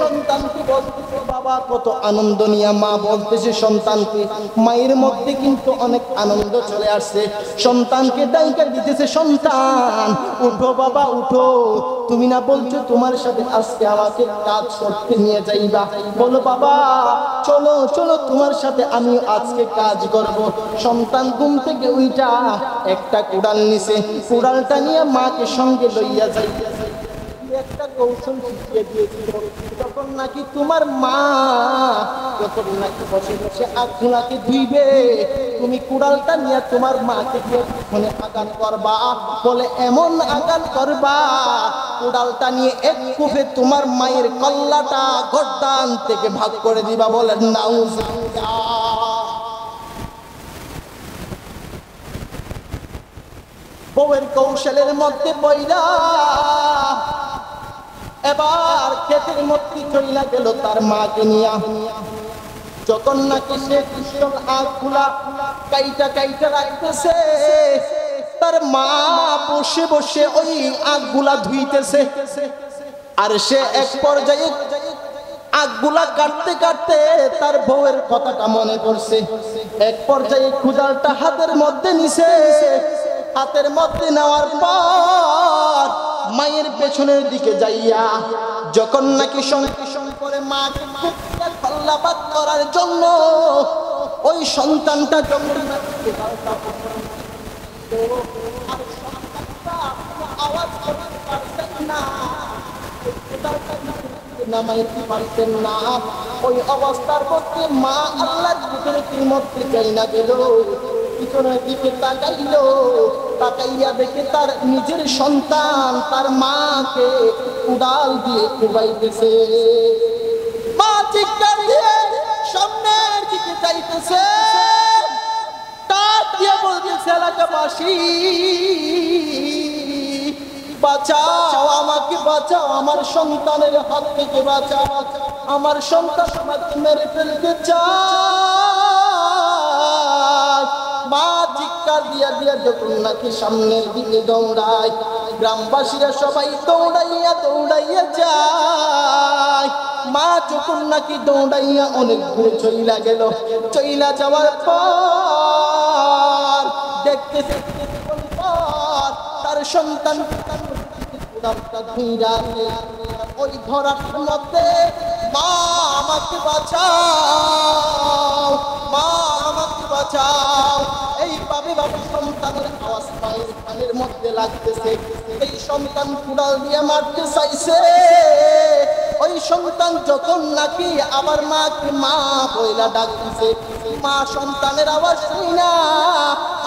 সন্তানকে বলতেছে, বাবা কত আনন্দ নিয়ে মা বলতেছে সন্তানকে, মায়ের মধ্যে কিন্তু অনেক আনন্দ চলে আসছে। সন্তানকে ডাইকা দিতেছে, সন্তান উঠো বাবা উঠো, তুমি না বলছো তোমার সাথে আজকে আমাকে কাজ করতে নিয়ে যাইবা, বলো বাবা চলো চলো তোমার সাথে আমি আজকে কাজ করব। সন্তান ঘুম থেকে উইটা একটা কুড়াল নিছে, কুড়ালটা নিয়ে মাকে সঙ্গে লইয়া যাই। একটা কৌশল শিখিয়ে দিয়েছিল, যখন নাকি তোমার মা যখন নাকি বসে বসে আগুনাকে ধুইবে, তুমি কুড়ালটা নিয়ে তোমার মাকে মনে আঘাত করবা। বলে, এমন আঘাত করবা কুড়ালটা নিয়ে এক কুফে তোমার মায়ের কল্লাটা গর্দান থেকে ভাগ করে দিবা। বলে, নাউজুবিল্লাহ। বউয়ের কৌশলের মধ্যে পইলা এবার ক্ষেতের মধ্যে চইলা গেল তার মাকে নিয়া। যখন নাকি সে কৃষ্ণ আগগুলা কাইটা রাখতেছে, তার মা বসে বসে ওই আগগুলা ধুইতেছে। আর সে এক পর্যায়ে আগগুলা কাটতে কাটতে তার বউয়ের কথাটা মনে করছে। এক পর্যায়ে কুড়ালটা হাতের মধ্যে নিছে, হাতের মধ্যে নেওয়ার পর মায়ের পেছনের দিকে যাইয়া যখন নাকি সঙ্গে করে মাকে কল্লাপাত করার জন্য ওই সন্তানটা আওয়াজ করতে পারতেন না, নামাইতে পারতেন না। ওই অবস্থার মধ্যে মা আল্লাহর কুদরতের মধ্যে যাই না গেল, পিছনের দিকে তাকাইল, তাকাইয়া দেখে তার নিজের সন্তান তার মাকে কুড়াল দিয়ে কুবাইতেছে। মা চিৎকার দিয়ে সামনের দিকে যাইতেছে, ডাক দিয়ে বলতেছে, এলাকাবাসী বাঁচাও, আমাকে বাঁচাও, আমার সন্তানের হাত থেকে বাঁচাও, আমার সন্তান আমাকে মেরে ফেলতে চায়। মা চিৎকার দিয়া দিয়া যখন নাকি সামনের দিকে দৌড়ায়, গ্রামবাসীরা সবাই দৌড়াইয়া যায়। মা যখন নাকি দৌড়াইয়া অনেক দূরে চইলা গেল, চইলা যাওয়ার পর দেখতেছে তার সন্তান ওই ধরার মধ্যে, মা আমাকে বাঁচাও, মা আমাকে বাঁচাও, এইভাবে বাবা সন্তানের আওয়াজ মায়ের কানের মধ্যে লাগতেছে। এই সন্তান কুড়াল দিয়ে মারতে চাইছে, ওই সন্তান যখন নাকি আবার মাকে মা বইলা ডাকতেছে, মা সন্তানের আওয়াজ শুনি না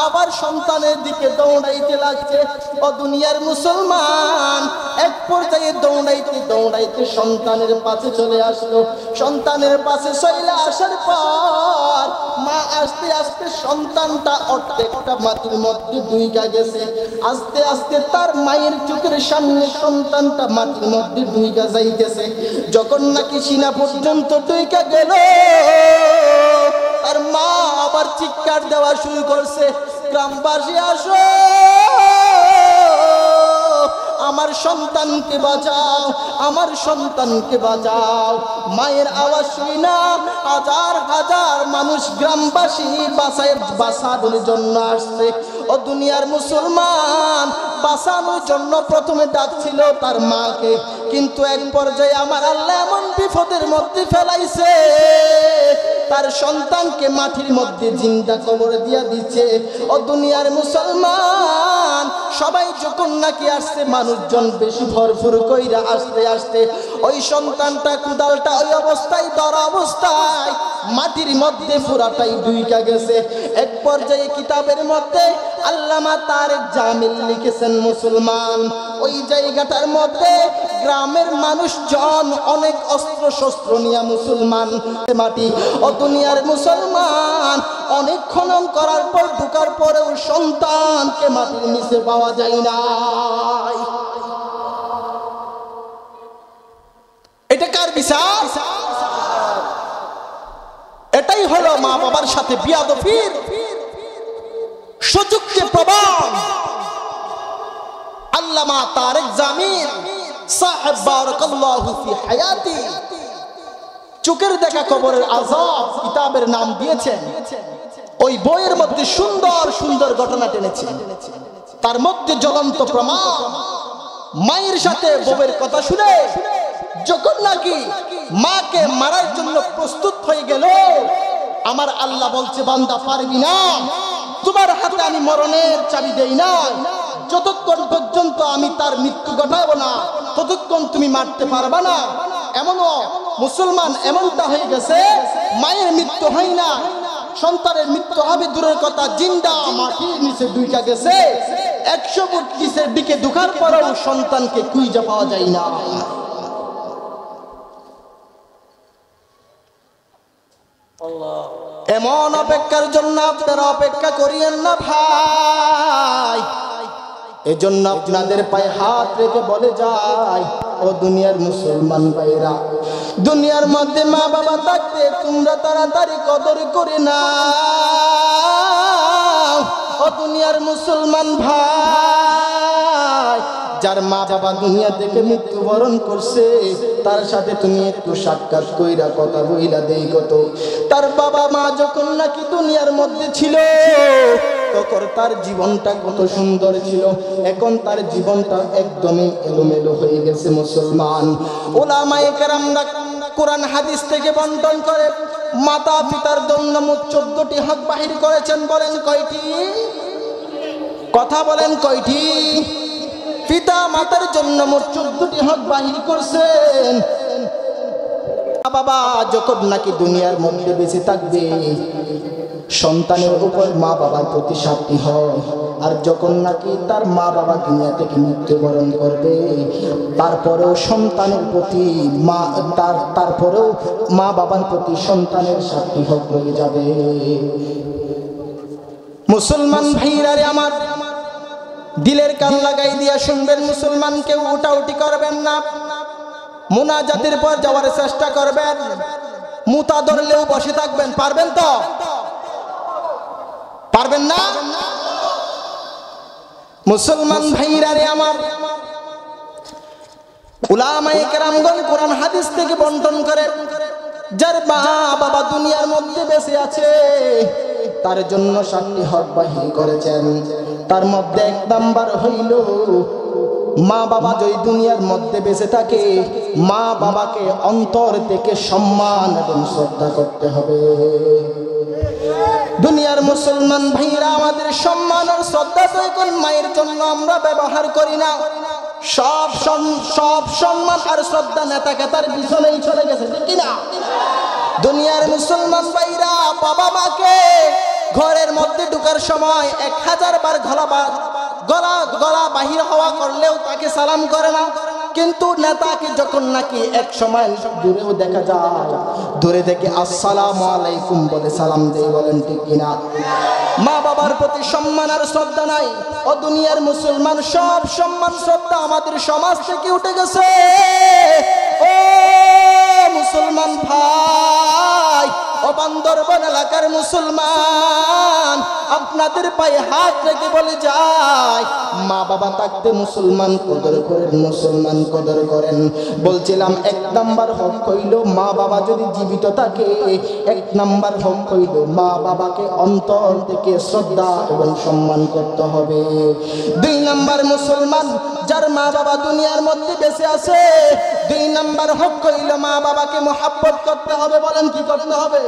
আবার সন্তানের দিকে দৌড়াইতে লাগছে। ও দুনিয়ার মুসলমান, এক পর্যায়ে দৌড়াইতে দৌড়াইতে সন্তানের পাশে চলে আসলো। সন্তানের পাশে চলে আসার পর মা আস্তে আস্তে সন্তানটা অর্ধেকটা মাটির মধ্যে ডুইকা গেছে। আস্তে আস্তে তার মায়ের চোখের সামনে সন্তানটা মাটির মধ্যে ডুইকা যাইতেছে। যখন নাকি সিনা পর্যন্ত ডুইকা গেল, তার মা আবার চিৎকার দেওয়া শুরু করছে, গ্রামবাসী আসো, আমার সন্তানকে বাঁচাও, আমার সন্তানকে বাঁচাও। মায়ের আওয়াজ শুনি না হাজার হাজার মানুষ গ্রামবাসী বাঁচানোর জন্য আসছে। ও দুনিয়ার মুসলমান, বাঁচানোর জন্য প্রথমে ডাকছিল তার মাকে, কিন্তু এক পর্যায়ে আমার আল্লাহ এমন বিপদের মধ্যে ফেলাইছে, তার সন্তানকে মাটির মধ্যে জিন্দা কবরে দিয়া দিচ্ছে। ও দুনিয়ার মুসলমান, সবাই যখন নাকি আসছে, মানুষজন বেশি ভরপুর কইরা আসতে আসতে ওই সন্তানটা কুদালটা ওই অবস্থায় ধরা অবস্থায় মাটির মধ্যে পুরাটাই ডুইকা গেছে। এক পর্যায়ে কিতাবের মধ্যে আল্লামা তারেক জামিল লিখেছেন, মুসলমান ওই জায়গাটার মধ্যে গ্রামের মানুষজন অনেক অস্ত্র শস্ত্র নিয়ে মুসলমান মাটি। ও দুনিয়ার মুসলমান, অনেক খনন করার পর ঢুকার পরেও সন্তানকে মাটির নিচে পাওয়া যায় না। এটা কার বিচার? এটাই হলো মা বাবার সাথে বিয়াদফির সুযোগকে প্রমাণ। আল্লামা তারেক জামিল সাহেব বারাকাল্লাহু ফি হায়াতি চোখের দেখা কবরের আযাব কিতাবের নাম দিয়েছেন। ওই বইয়ের মধ্যে সুন্দর সুন্দর ঘটনা টেনেছেন। তার মধ্যে জ্বলন্ত প্রমাণ, মায়ের সাথে বউয়ের কথা শুনে যখন নাকি মাকে মারার জন্য প্রস্তুত হয়ে গেল, আমার আল্লাহ বলছে, বান্দা পারবি না, তোমার হাতে আমি মরণের চাবি দেই না, যতক্ষণ পর্যন্ত আমি তার মৃত্যু ঘটাবো না ততক্ষণ তুমি মারতে পারবা না। এমনও মুসলমান এমনটা হয়ে গেছে, মায়ের মৃত্যু হয় না, সন্তানের মৃত্যু হবে দূরের কথা, জিন্দা মাটির নিচে ডুইকা গেছে। 100 ফুট নিচের দিকে ঢোকার পরেও সন্তানকে খুঁজে পাওয়া যায় না। এমন অপেক্ষার জন্য আপনারা অপেক্ষা করিয়েন না ভাই। এজন্য আপনাদের পায়ে হাত রেখে বলে যায়, ও দুনিয়ার মুসলমান ভাইরা, দুনিয়ার মধ্যে মা বাবা থাকতে তোমরা তাড়াতাড়ি কদর করে না। ও দুনিয়ার মুসলমান ভাই, যার মা বাবা দুনিয়া থেকে মৃত্যুবরণ করছে, তার সাথে তুমি একটু সাক্ষাৎ কইরা কথা বইলা দেই কত। তার বাবা মা যখন নাকি দুনিয়ার মধ্যে ছিল, তখন তার জীবনটা কত সুন্দর ছিল, এখন তার জীবনটা একদমই এলোমেলো হয়ে গেছে। মুসলমান উলামায়ে কেরামরা কোরআন হাদিস থেকে বন্টন করে মাতা পিতার জন্য মোট 14টি হক বাহির করেছেন। বলেন কয়টি? কথা বলেন কয়টি? পিতা মাতার জন্য মোট 14টি হক বাহির করছেন। বাবা যখন নাকি দুনিয়ার মধ্যে বেঁচে থাকবে, সন্তানের উপর মা বাবার প্রতি 7টি হক, আর যখন নাকি তার মা বাবা দুনিয়া থেকে মৃত্যুবরণ করবে, তারপরেও সন্তানের প্রতি তারপরেও মা বাবার প্রতি সন্তানের 7টি হক রয়ে যাবে। মুসলমান ভাইরা রে আমার, দিলের কান লাগাই দিয়া শুনবেন, মুসলমান কেউ উঠাউটি করবেন না, মুনাজাতের পর যাওয়ার চেষ্টা করবেন, মুতা ধরলেও বসে থাকবেন। পারবেন তো? পারবেন না? মুসলমান ভাইরা রে আমার, উলামায়ে কেরামগণ কোরআন হাদিস থেকে বন্টন করে, যার মা বাবা দুনিয়ার মধ্যে বেঁচে আছে, তার জন্য 7টি হক বাহির করেছেন। তার মধ্যে 1 নাম্বার হইল, মা বাবা যদি দুনিয়ার মধ্যে বেঁচে থাকে, মা বাবাকে অন্তর থেকে সম্মান এবং শ্রদ্ধা করতে হবে। দুনিয়ার মুসলমান ভাইরা, আমাদের সম্মান আর শ্রদ্ধা তো এখন মায়ের জন্য আমরা ব্যবহার করি না। সব সম্মান আর শ্রদ্ধা নেতাকে তার পিছনেই চলে গেছে, ঠিক কিনা? দুনিয়ার মুসলমান ভাইরা বাবা মাকে ঘরের মধ্যে ঢোকার সময় 1000 বার গলা বাহির হওয়া করলেও তাকে সালাম করে না। কিন্তু নেতাকে যখন নাকি এক সময় দূরেও দেখা যায়, দূরে থেকে আসসালামু আলাইকুম বলে সালাম দেয়, বলেন ঠিক কিনা? মা বাবার প্রতি সম্মান আর শ্রদ্ধা নাই। ও দুনিয়ার মুসলমান, সব সম্মান শ্রদ্ধা আমাদের সমাজ থেকে উঠে গেছে। ও মুসলমান ভাই, ও বান্দরবান এলাকার মুসলমান, আপনাদের পায়ে হাত রেখে বলে যায়, মা বাবা থাকতে মুসলমান কদর করেন, মুসলমান কদর করেন। বলছিলাম 1 নাম্বার হক হইল, মা বাবা যদি জীবিত থাকে 1 নাম্বার হক হইল মা বাবাকে অন্তর থেকে শ্রদ্ধা এবং সম্মান করতে হবে। 2 নাম্বার মুসলমান যার মা বাবা দুনিয়ার মধ্যে বেঁচে আছে, 2 নাম্বার হক হইল মা বাবাকে মহব্বত করতে হবে। বলেন কি করতে হবে?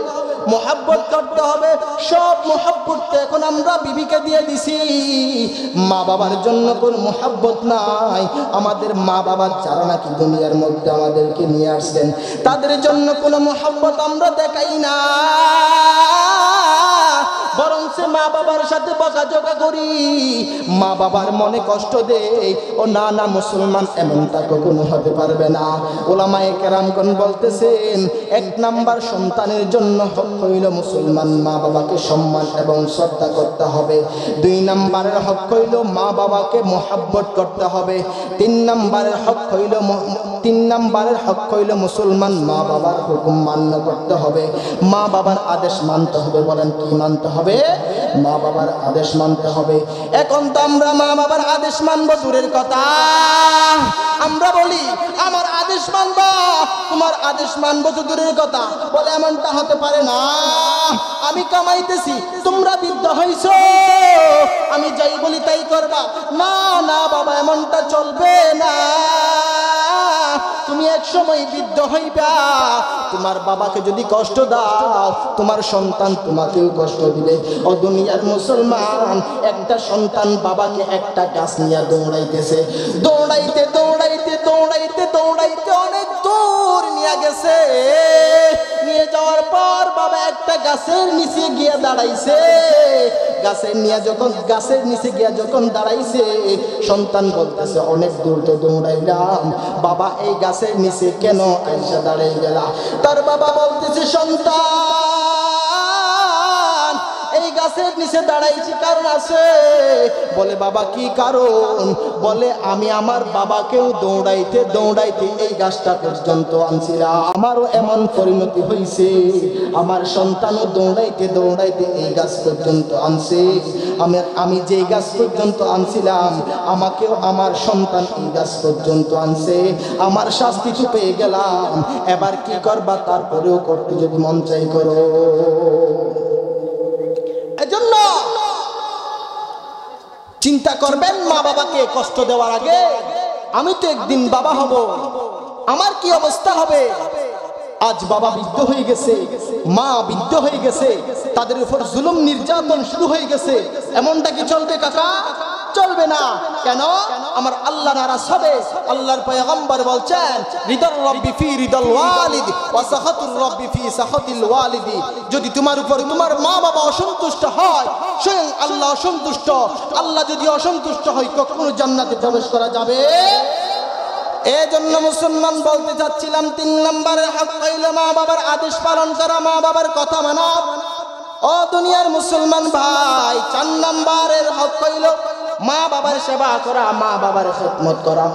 মহব্বত করতে হবে। সব মহব্বত এখন আমরা বিবিকে দিয়ে দিছি, মা বাবার জন্য কোন মহব্বত নাই। আমাদের মা বাবা যারা নাকি দুনিয়ার মধ্যে আমাদেরকে নিয়ে আসছেন, তাদের জন্য কোনো মহব্বত আমরা দেখাই না, বরং সে মা বাবার সাথে বকাঝকা করি, মা বাবার মনে কষ্ট দেই। ও না না মুসলমান, এমনটা কখনো হতে পারবে না। ওলামায়ে কেরামগণ বলতেছেন 1 নাম্বার সন্তানের জন্য হক হইল মুসলমান মা বাবাকে সম্মান এবং শ্রদ্ধা করতে হবে। 2 নাম্বারের হক হইল মা বাবাকে মহব্বত করতে হবে। 3 নাম্বারের হক হইল মুসলমান মা বাবার হুকুম মান্য করতে হবে, মা বাবার আদেশ মানতে হবে। বলেন কি মানতে হবে? মা বাবার আদেশ মানতে হবে। এখন তো আমরা মা বাবার আদেশ মানবো দূরের কথা, আমরা বলি আমার আদেশ মানবা, তোমার আদেশ মানবো তো দূরের কথা। বলে এমনটা হতে পারে না, আমি কামাইতেছি, তোমরা বৃদ্ধ হইছো, আমি যাই বলি তাই করবা। না না বাবা, এমনটা চলবে না। তুমি এক সময় বৃদ্ধ হইবা, তোমার বাবাকে যদি কষ্ট দাও, তোমার সন্তান তোমাকেও কষ্ট দিবে। ও দুনিয়ার মুসলমান, একটা সন্তান বাবাকে একটা গাছ নিয়ে দৌড়াইতেছে, দৌড়াইতে দৌড়াইতে দৌড়াইতে দৌড়াইতে অনেক দূর নিয়ে গেছে। নিয়ে যাওয়ার পর বাবা একটা গাছের নিচে গিয়ে দাঁড়াইছে। গাছের নিচে গিয়া যখন দাঁড়াইছে, সন্তান বলতেছে অনেক দূর তো দৌড়াইলাম, বাবা এই গাছের নিচে কেন আইসা দাঁড়াই গেলা? তার বাবা বলতেছে, সন্তান এই গাছের নিচে দাঁড়াইছি কারণ আছে। বলে বাবা কি কারণ? বলে আমি আমার বাবাকেও দৌড়াইতে দৌড়াইতে এই গাছটা পর্যন্ত আনছিলাম, আমারও এমন পরিণতি হয়েছে, আমার সন্তানও দৌড়াইতে দৌড়াইতে এই গাছ পর্যন্ত আনছে। আমি যে গাছ পর্যন্ত আনছিলাম, আমাকেও আমার সন্তান এই গাছ পর্যন্ত আনছে, আমার শাস্তি তো পেয়ে গেলাম, এবার কি করবা? তারপরেও করতে যদি মন চাই করো। এজন্য চিন্তা করবেন মা বাবাকে কষ্ট দেওয়ার আগে, আমি তো একদিন বাবা হব, আমার কি অবস্থা হবে? আজ বাবা বৃদ্ধ হয়ে গেছে, মা বৃদ্ধ হয়ে গেছে, তাদের উপর জুলুম নির্যাতন শুরু হয়ে গেছে, এমনটা কি চলবে কাকা? চলবে না। কেন? আমার আল্লাহ নারাজ হবে। আল্লাহর পয়গম্বর বলছেন, রিদার রব্বি ফি রিদাল ওয়ালিদ ওয়া সাখাতুর রব্বি ফি সাখাতিল ওয়ালিদি। যদি তোমার উপর তোমার মা বাবা অসন্তুষ্ট হয়, স্বয়ং আল্লাহ অসন্তুষ্ট। আল্লাহ যদি অসন্তুষ্ট হয়, কখনো জান্নাতে প্রবেশ করা যাবে? এজন্য মুসলমান বলতে চাচ্ছিলাম, 3 নম্বরের হক হইল মা বাবার আদেশ পালন করা, মা বাবার কথা মানা। ও দুনিয়ার মুসলমান ভাই, 4 নম্বরের হক হইল মা বাবার সেবা করা, মা বাবার খেদমত করা।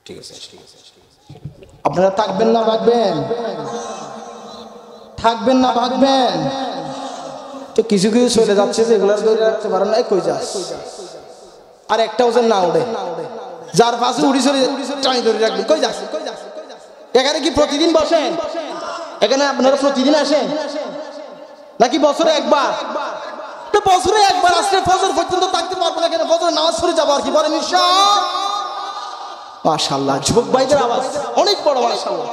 ঠিক আছে, আপনারা থাকবেন না ভাগবেন? থাকবেন না ভাগবেন? তো কিছু কিছু চলে যাচ্ছে, যেগুলো ধরে রাখতে পারেন না, কই যাস? আর একটা ওজন না ওঠে, যার পাশে উড়ি চলে টানি ধরে রাখবেন, কই যাস? এখানে কি প্রতিদিন বসেন? এখানে আপনারা প্রতিদিন আসেন নাকি বছরে একবার? তো বছরে একবার আসলে ফজর পর্যন্ত থাকতে পারবো না, এখানে ফজর নামাজ পড়ে যাবো আর কি বলেন? মাশাআল্লাহ, যুবক ভাইদের আওয়াজ অনেক বড়, মাশাআল্লাহ।